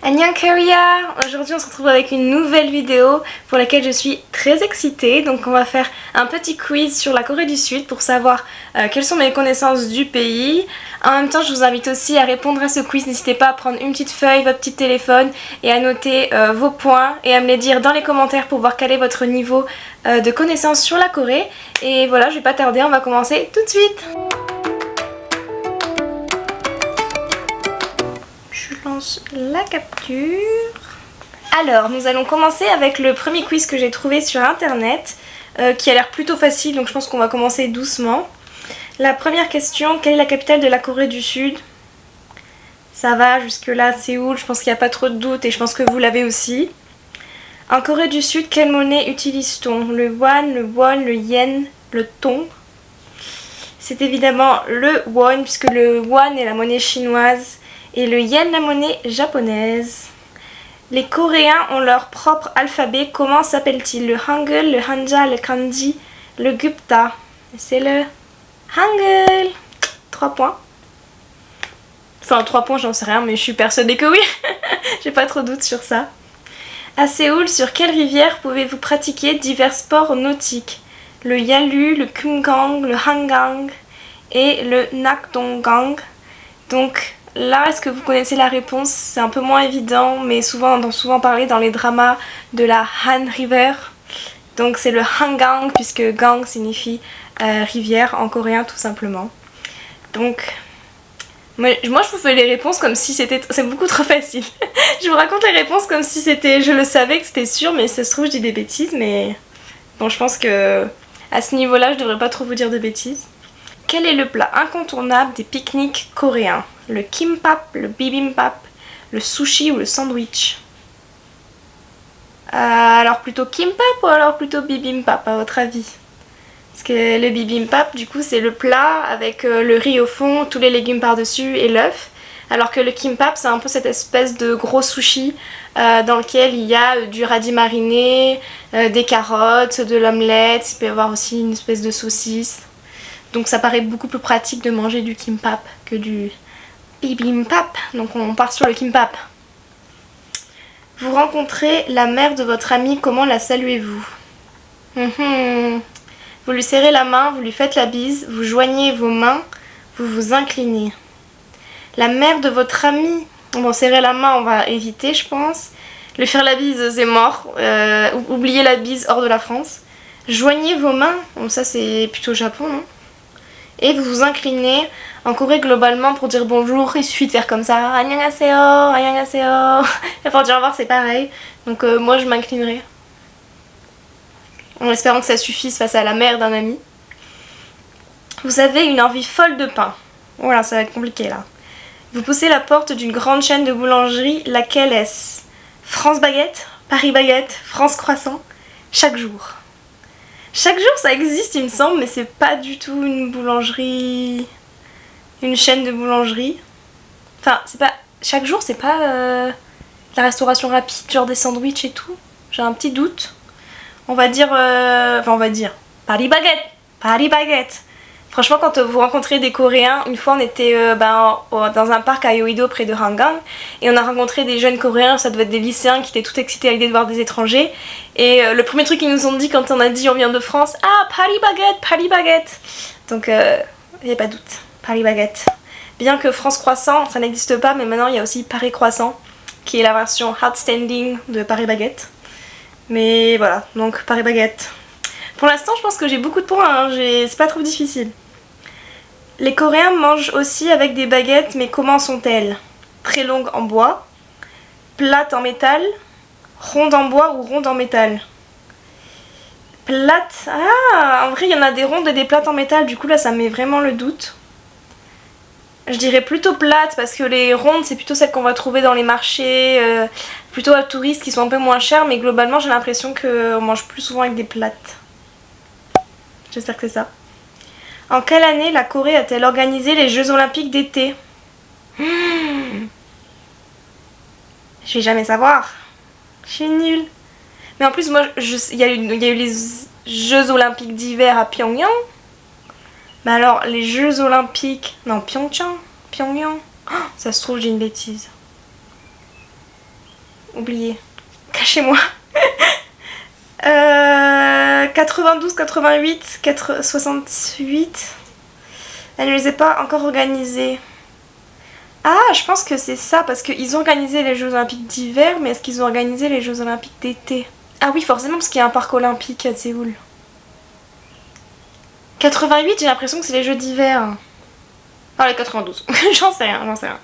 Annyeong Korea! Aujourd'hui on se retrouve avec une nouvelle vidéo pour laquelle je suis très excitée. Donc on va faire un petit quiz sur la Corée du Sud pour savoir quelles sont mes connaissances du pays. En même temps je vous invite aussi à répondre à ce quiz. N'hésitez pas à prendre une petite feuille, votre petit téléphone et à noter vos points et à me les dire dans les commentaires pour voir quel est votre niveau de connaissance sur la Corée. Et voilà, je vais pas tarder, on va commencer tout de suite! Je lance la capture. Alors, nous allons commencer avec le premier quiz que j'ai trouvé sur internet, qui a l'air plutôt facile, donc je pense qu'on va commencer doucement. La première question, quelle est la capitale de la Corée du Sud? Ça va, jusque là, Séoul, je pense qu'il n'y a pas trop de doute et je pense que vous l'avez aussi. En Corée du Sud, quelle monnaie utilise-t-on? Le won, le won, le yen, le ton? C'est évidemment le won, puisque le won est la monnaie chinoise et le yen la monnaie japonaise. Les Coréens ont leur propre alphabet. Comment s'appelle-t-il? Le Hangul, le Hanja, le Kanji, le Gupta. C'est le Hangul. 3 points. Enfin 3 points, j'en sais rien, mais je suis persuadée que oui. J'ai pas trop de doute sur ça. À Séoul, sur quelle rivière pouvez-vous pratiquer divers sports nautiques? Le Yalu, le Kumgang, le Hangang et le Nakdongang. Donc là, est-ce que vous connaissez la réponse? C'est un peu moins évident, mais souvent, on entend souvent parler dans les dramas de la Han River. Donc c'est le Hangang, puisque gang signifie rivière en coréen tout simplement. Donc moi je vous fais les réponses comme si c'était... C'est beaucoup trop facile. Je vous raconte les réponses comme si c'était... Je le savais que c'était sûr, mais ça se trouve je dis des bêtises, mais... Bon, je pense que à ce niveau-là, je devrais pas trop vous dire de bêtises. Quel est le plat incontournable des pique-niques coréens? Le kimbap, le bibimbap, le sushi ou le sandwich? Alors plutôt kimbap ou alors plutôt bibimbap à votre avis? Parce que le bibimbap du coup c'est le plat avec le riz au fond, tous les légumes par-dessus et l'œuf. Alors que le kimbap c'est un peu cette espèce de gros sushi dans lequel il y a du radis mariné, des carottes, de l'omelette, il peut y avoir aussi une espèce de saucisse. Donc ça paraît beaucoup plus pratique de manger du kimbap que du bibimbap. Donc on part sur le kimbap. Vous rencontrez la mère de votre ami, comment la saluez-vous? Vous lui serrez la main, vous lui faites la bise, vous joignez vos mains, vous vous inclinez. La mère de votre ami, bon, serrer la main on va éviter je pense. Lui faire la bise c'est mort, oubliez la bise hors de la France. Joignez vos mains, bon ça c'est plutôt Japon non? Et vous vous inclinez. En Corée globalement pour dire bonjour il suffit de faire comme ça, annyeonghaseyo, annyeonghaseyo. Et pour dire au revoir c'est pareil. Donc moi je m'inclinerai. En espérant que ça suffise face à la mère d'un ami. Vous avez une envie folle de pain. Voilà, ça va être compliqué là. Vous poussez la porte d'une grande chaîne de boulangerie, laquelle est-ce? France Baguette, Paris Baguette, France Croissant, chaque jour. Chaque jour ça existe il me semble, mais c'est pas du tout une boulangerie, une chaîne de boulangerie. Enfin c'est pas, chaque jour c'est pas la restauration rapide, genre des sandwichs et tout. J'ai un petit doute. On va dire, Paris Baguette, Paris Baguette. Franchement quand vous rencontrez des Coréens, une fois on était dans un parc à Yeouido près de Hangang et on a rencontré des jeunes Coréens, ça devait être des lycéens qui étaient tout excités à l'idée de voir des étrangers et le premier truc qu'ils nous ont dit quand on a dit on vient de France, ah Paris Baguette, Paris Baguette. Donc il n'y a pas de doute, Paris Baguette. Bien que France Croissant ça n'existe pas, mais maintenant il y a aussi Paris Croissant qui est la version outstanding de Paris Baguette. Mais voilà, donc Paris Baguette. Pour l'instant je pense que j'ai beaucoup de points, hein. C'est pas trop difficile. Les Coréens mangent aussi avec des baguettes, mais comment sont-elles? Très longues en bois, plates en métal, rondes en bois ou rondes en métal? Plates... Ah, en vrai il y en a des rondes et des plates en métal, du coup là ça met vraiment le doute. Je dirais plutôt plates parce que les rondes c'est plutôt celles qu'on va trouver dans les marchés, plutôt à touristes qui sont un peu moins chères, mais globalement j'ai l'impression qu'on mange plus souvent avec des plates. J'espère que c'est ça. En quelle année la Corée a-t-elle organisé les Jeux Olympiques d'été? Je vais jamais savoir. Je suis nulle. Mais en plus moi, il y a eu les Jeux Olympiques d'hiver à Pyongyang. Mais alors les Jeux Olympiques... Non, Pyeongchang, Pyongyang. Oh, ça se trouve j'ai une bêtise. oublié. Cachez-moi. 92, 88, 68. Elle ne les a pas encore organisés. Ah, je pense que c'est ça, parce qu'ils ont organisé les Jeux Olympiques d'hiver, mais est-ce qu'ils ont organisé les Jeux Olympiques d'été? Ah oui, forcément, parce qu'il y a un parc olympique à Séoul. 88, j'ai l'impression que c'est les Jeux d'hiver. Ah, les 92. J'en sais rien, j'en sais rien.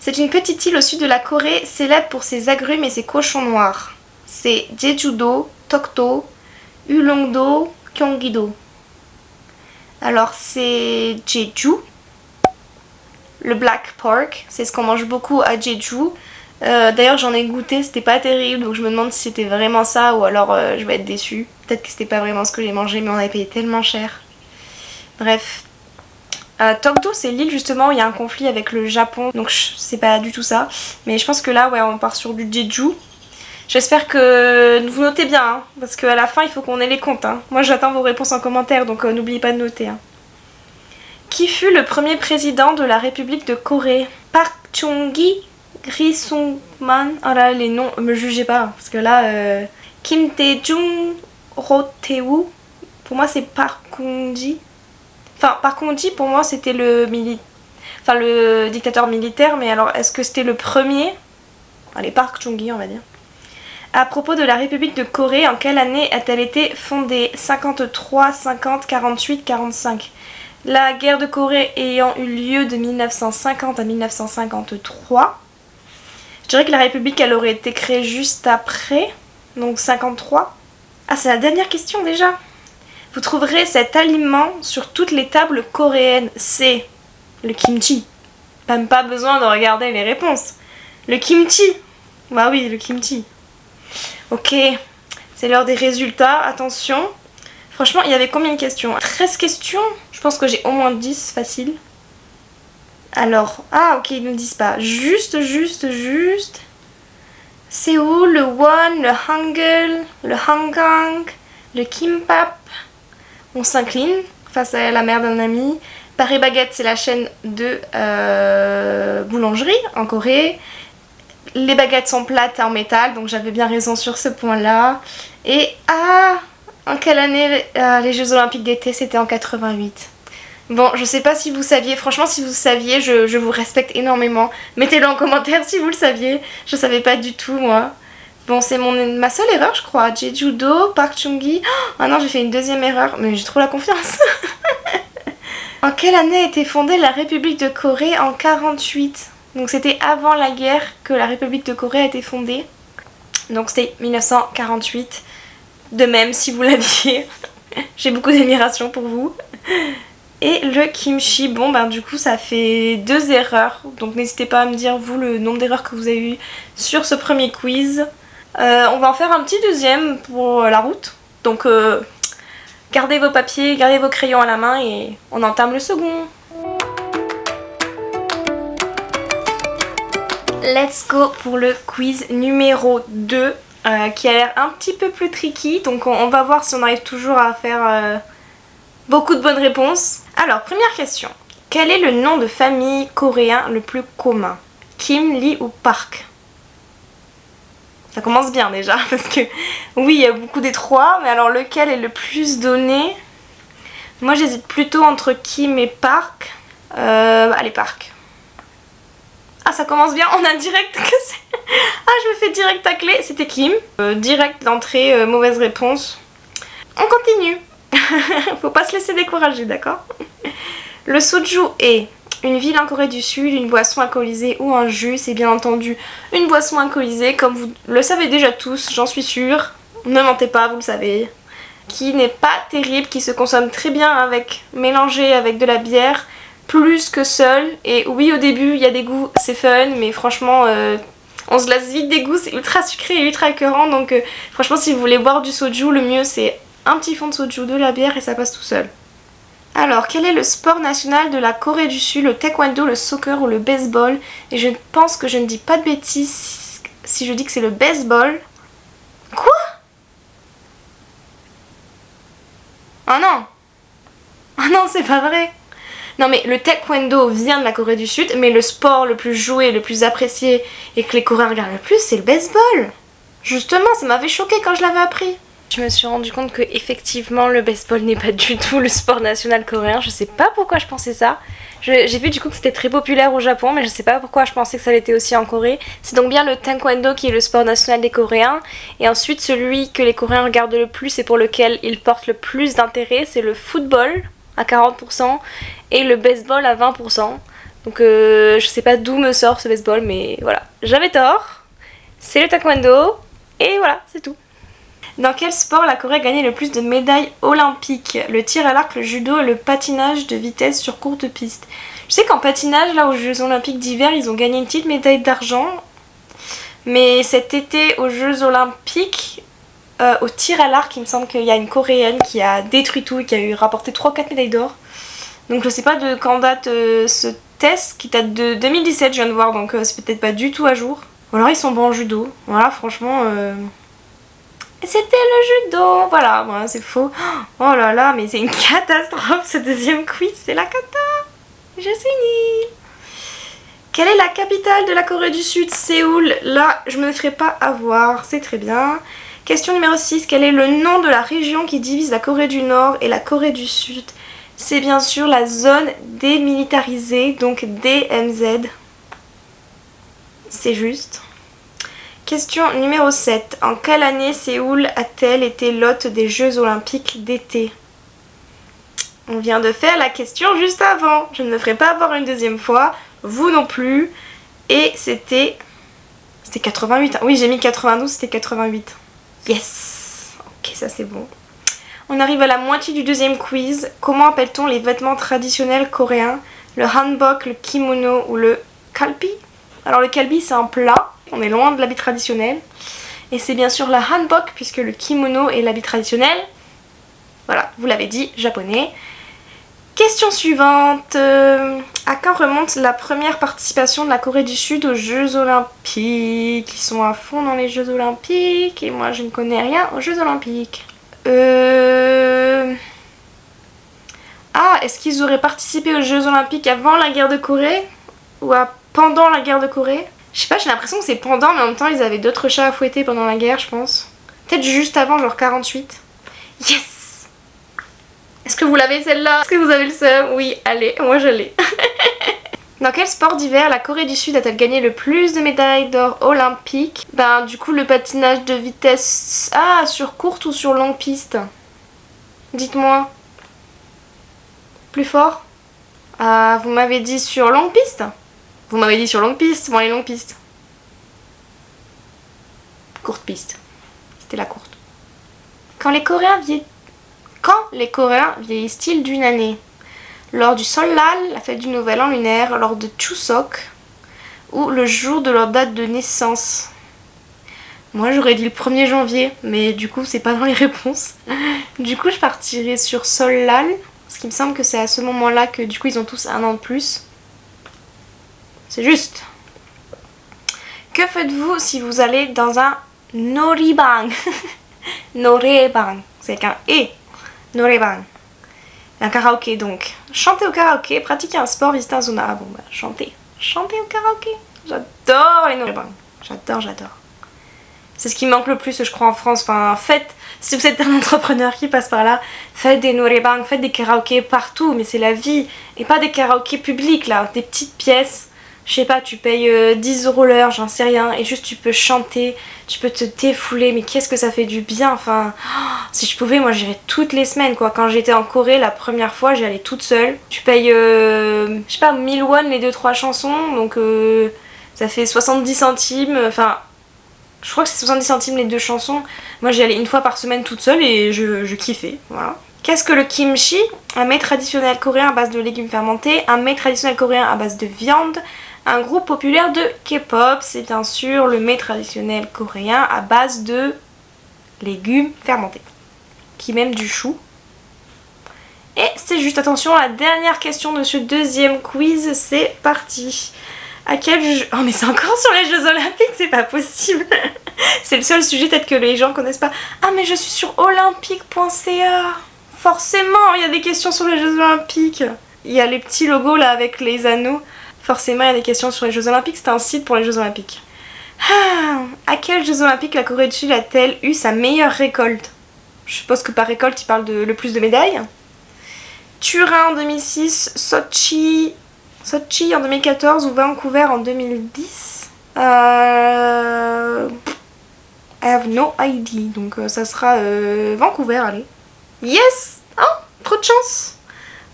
C'est une petite île au sud de la Corée, célèbre pour ses agrumes et ses cochons noirs. C'est Jeju-do, Tokto, Ulongdo, Gyeonggi-do. Alors c'est Jeju. Le Black Pork, c'est ce qu'on mange beaucoup à Jeju. D'ailleurs j'en ai goûté, c'était pas terrible, donc je me demande si c'était vraiment ça ou alors je vais être déçue. Peut-être que c'était pas vraiment ce que j'ai mangé, mais on avait payé tellement cher. Bref. Tokto, c'est l'île justement où il y a un conflit avec le Japon, donc c'est pas du tout ça. Mais je pense que là, ouais, on part sur du Jeju. J'espère que vous notez bien, hein, parce qu'à la fin il faut qu'on ait les comptes. Hein. Moi j'attends vos réponses en commentaire, donc n'oubliez pas de noter. Hein. Qui fut le premier président de la République de Corée? Park Chung-gi, Ri Sung-man. Oh là, les noms, me jugez pas, hein, parce que là, Kim Tae-jung, Ro Tae-woo, pour moi c'est Park Chung-gi. Enfin, Park Chung-gi pour moi c'était le dictateur militaire, mais alors est-ce que c'était le premier? Allez, Park Chung-gi on va dire. À propos de la République de Corée, en quelle année a-t-elle été fondée? 53, 50, 48, 45. La guerre de Corée ayant eu lieu de 1950 à 1953. Je dirais que la République elle aurait été créée juste après, donc 53. Ah, c'est la dernière question déjà. Vous trouverez cet aliment sur toutes les tables coréennes. C'est le kimchi. Même pas besoin de regarder les réponses. Le kimchi. Bah oui, le kimchi. Ok, c'est l'heure des résultats, attention. Franchement, il y avait combien de questions? 13 questions? Je pense que j'ai au moins 10 facile. Alors, ah ok, ils ne disent pas. Juste. Séoul, le won, le hangul, le hangang, le kimbap. On s'incline face à la mère d'un ami. Paris Baguette, c'est la chaîne de boulangerie en Corée. Les baguettes sont plates en métal, donc j'avais bien raison sur ce point-là. Et en quelle année les Jeux Olympiques d'été? C'était en 88. Bon, je sais pas si vous saviez, franchement si vous saviez, je vous respecte énormément. Mettez-le en commentaire si vous le saviez, je savais pas du tout moi. Bon, c'est ma seule erreur je crois. Jeju-do, Park Chung-gi. Ah non, j'ai fait une deuxième erreur, mais j'ai trop la confiance. En quelle année a été fondée la République de Corée? En 48. Donc c'était avant la guerre que la République de Corée a été fondée. Donc c'était 1948. De même si vous l'aviez. J'ai beaucoup d'admiration pour vous. Et le kimchi, bon ben du coup ça fait 2 erreurs. Donc n'hésitez pas à me dire vous le nombre d'erreurs que vous avez eu sur ce premier quiz. On va en faire un petit deuxième pour la route. Donc gardez vos papiers, gardez vos crayons à la main et on entame le second. Let's go pour le quiz numéro 2 qui a l'air un petit peu plus tricky. Donc on va voir si on arrive toujours à faire beaucoup de bonnes réponses. Alors, première question. Quel est le nom de famille coréen le plus commun? Kim, Lee ou Park? Ça commence bien déjà parce que oui, il y a beaucoup des trois, mais alors lequel est le plus donné? Moi j'hésite plutôt entre Kim et Park. Allez, Park. Ah, ça commence bien, on a direct que c'est... Ah, je me fais direct tacler, c'était Kim. Direct d'entrée, mauvaise réponse. On continue. Faut pas se laisser décourager, d'accord? Le soju est une ville en Corée du Sud, une boisson alcoolisée ou un jus. C'est bien entendu une boisson alcoolisée, comme vous le savez déjà tous, j'en suis sûre. Ne mentez pas, vous le savez. Qui n'est pas terrible, qui se consomme très bien mélangé avec de la bière, plus que seul. Et oui, au début, il y a des goûts, c'est fun, mais franchement, on se lasse vite des goûts, c'est ultra sucré et ultra écœurant. Donc franchement, si vous voulez boire du soju, le mieux c'est un petit fond de soju, de la bière et ça passe tout seul. Alors, quel est le sport national de la Corée du Sud? Le taekwondo, le soccer ou le baseball? Et je pense que je ne dis pas de bêtises si je dis que c'est le baseball. Quoi? Oh non! Oh non, c'est pas vrai! Non mais le taekwondo vient de la Corée du Sud, mais le sport le plus joué, le plus apprécié et que les Coréens regardent le plus, c'est le baseball. Justement, ça m'avait choqué quand je l'avais appris. Je me suis rendu compte que effectivement le baseball n'est pas du tout le sport national coréen. Je sais pas pourquoi je pensais ça. J'ai vu du coup que c'était très populaire au Japon, mais je sais pas pourquoi je pensais que ça l'était aussi en Corée. C'est donc bien le taekwondo qui est le sport national des Coréens. Et ensuite celui que les Coréens regardent le plus et pour lequel ils portent le plus d'intérêt, c'est le football à 40% et le baseball à 20%. Donc je sais pas d'où me sort ce baseball, mais voilà. J'avais tort. C'est le taekwondo et voilà, c'est tout. Dans quel sport la Corée a gagné le plus de médailles olympiques? Le tir à l'arc, le judo et le patinage de vitesse sur courte piste. Je sais qu'en patinage, là aux Jeux Olympiques d'hiver, ils ont gagné une petite médaille d'argent. Mais cet été aux Jeux Olympiques, au tir à l'arc, il me semble qu'il y a une Coréenne qui a détruit tout et qui a eu rapporté 3-4 médailles d'or. Donc je sais pas de quand date ce test, qui date de 2017 je viens de voir, donc c'est peut-être pas du tout à jour. Ou alors ils sont bons en judo. Voilà, franchement... C'était le judo, voilà, bon, c'est faux. Oh là là, mais c'est une catastrophe ce deuxième quiz, c'est la cata. Je suis nulle. Quelle est la capitale de la Corée du Sud? Séoul. Là, je me le ferai pas avoir, c'est très bien. Question numéro 6, quel est le nom de la région qui divise la Corée du Nord et la Corée du Sud? C'est bien sûr la zone démilitarisée, donc DMZ. C'est juste. Question numéro 7. En quelle année Séoul a-t-elle été l'hôte des Jeux Olympiques d'été? On vient de faire la question juste avant. Je ne me ferai pas avoir une deuxième fois. Vous non plus. Et c'était 88. Oui, j'ai mis 92, c'était 88. Yes. Ok, ça c'est bon. On arrive à la moitié du deuxième quiz. Comment appelle-t-on les vêtements traditionnels coréens? Le hanbok, le kimono ou le kalbi? Alors le kalbi c'est un plat. On est loin de l'habit traditionnel. Et c'est bien sûr la hanbok puisque le kimono est l'habit traditionnel. Voilà, vous l'avez dit, japonais. Question suivante. À quand remonte la première participation de la Corée du Sud aux Jeux Olympiques? Ils sont à fond dans les Jeux Olympiques et moi je ne connais rien aux Jeux Olympiques. Ah, est-ce qu'ils auraient participé aux Jeux Olympiques avant la guerre de Corée? Ou pendant la guerre de Corée? Je sais pas, j'ai l'impression que c'est pendant, mais en même temps ils avaient d'autres chats à fouetter pendant la guerre, je pense. Peut-être juste avant, genre 48. Yes! Est-ce que vous l'avez celle-là? Est-ce que vous avez le seum? Oui, allez, moi je l'ai. Dans quel sport d'hiver la Corée du Sud a-t-elle gagné le plus de médailles d'or olympiques? Ben du coup le patinage de vitesse... Ah, sur courte ou sur longue piste? Dites-moi. Plus fort? Ah, vous m'avez dit sur longue piste? Vous m'avez dit sur longue piste, bon les longues pistes. Courte piste. C'était la courte. Quand les Coréens vieillissent-ils d'une année? Lors du Seollal, la fête du Nouvel An lunaire, lors de Chuseok, ou le jour de leur date de naissance? Moi j'aurais dit le 1er janvier, mais du coup c'est pas dans les réponses. Du coup je partirais sur Seollal, parce qu'il me semble que c'est à ce moment-là que du coup ils ont tous un an de plus. C'est juste. Que faites-vous si vous allez dans un noraebang? Noraebang, c'est avec un E. Noraebang. Un karaoké donc. Chanter au karaoké, pratiquer un sport, visiter un sauna. Ah bon bah chanter. Chanter au karaoké. J'adore les noraebangs. J'adore. C'est ce qui me manque le plus je crois en France. Enfin faites, si vous êtes un entrepreneur qui passe par là, faites des noraebangs, faites des karaokés partout. Mais c'est la vie. Et pas des karaokés publics là, des petites pièces. Je sais pas, tu payes 10 € l'heure, j'en sais rien, et juste tu peux chanter, tu peux te défouler, mais qu'est-ce que ça fait du bien, enfin, si je pouvais, moi j'irais toutes les semaines quoi. Quand j'étais en Corée la première fois, j'y allais toute seule. Tu payes, je sais pas, 1000 won les 2-3 chansons, donc ça fait 70 centimes, enfin, je crois que c'est 70 centimes les 2 chansons. Moi j'y allais une fois par semaine toute seule et je kiffais, voilà. Qu'est-ce que le kimchi? Un mets traditionnel coréen à base de légumes fermentés, un mets traditionnel coréen à base de viande. Un groupe populaire de K-pop, c'est bien sûr le mets traditionnel coréen à base de légumes fermentés, qui même du chou. Et c'est juste, attention, la dernière question de ce deuxième quiz, c'est parti. À quel jeu... Oh mais c'est encore sur les Jeux Olympiques, c'est pas possible. C'est le seul sujet peut-être que les gens connaissent pas. Ah mais je suis sur olympique.ca. Forcément, il y a des questions sur les Jeux Olympiques. il y a les petits logos là avec les anneaux. Forcément il y a des questions sur les Jeux Olympiques, c'est un site pour les Jeux Olympiques. À quels Jeux Olympiques la Corée du Sud a-t-elle eu sa meilleure récolte? Je suppose que par récolte il parle de le plus de médailles. Turin en 2006, Sochi en 2014 ou Vancouver en 2010. I have no idea, donc ça sera Vancouver, allez. Yes! Oh, trop de chance!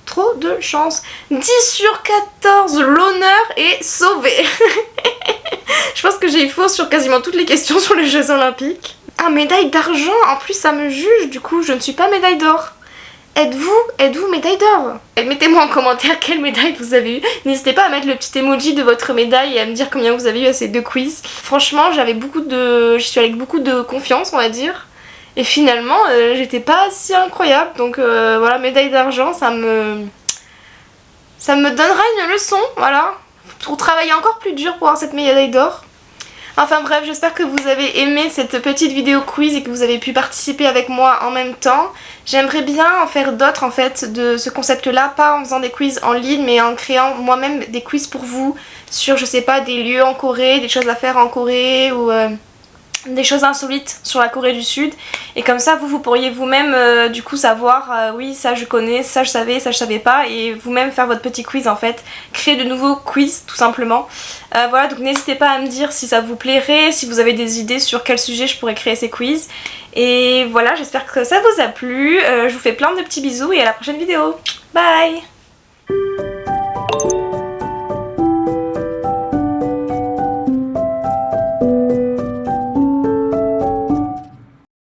Trop de chance. 10 sur 14, l'honneur est sauvé. Je pense que j'ai eu faux sur quasiment toutes les questions sur les Jeux Olympiques. Ah, médaille d'argent, en plus ça me juge, du coup je ne suis pas médaille d'or. Êtes-vous médaille d'or? Mettez-moi en commentaire quelle médaille vous avez eu. N'hésitez pas à mettre le petit emoji de votre médaille et à me dire combien vous avez eu à ces 2 quiz. Franchement, j'y suis allée avec beaucoup de confiance, on va dire. Et finalement, j'étais pas si incroyable. Donc voilà, médaille d'argent, ça me donnera une leçon, voilà. Pour travailler encore plus dur pour avoir cette médaille d'or. Enfin bref, j'espère que vous avez aimé cette petite vidéo quiz et que vous avez pu participer avec moi en même temps. J'aimerais bien en faire d'autres en fait de ce concept là, pas en faisant des quiz en ligne mais en créant moi-même des quiz pour vous sur je sais pas des lieux en Corée, des choses à faire en Corée ou des choses insolites sur la Corée du Sud. Et comme ça vous pourriez vous-même du coup savoir oui ça je connais, ça je savais pas, et vous-même faire votre petit quiz en fait, créer de nouveaux quiz tout simplement. Voilà, donc n'hésitez pas à me dire si ça vous plairait, si vous avez des idées sur quel sujet je pourrais créer ces quiz. Et voilà, j'espère que ça vous a plu, je vous fais plein de petits bisous et à la prochaine vidéo. Bye!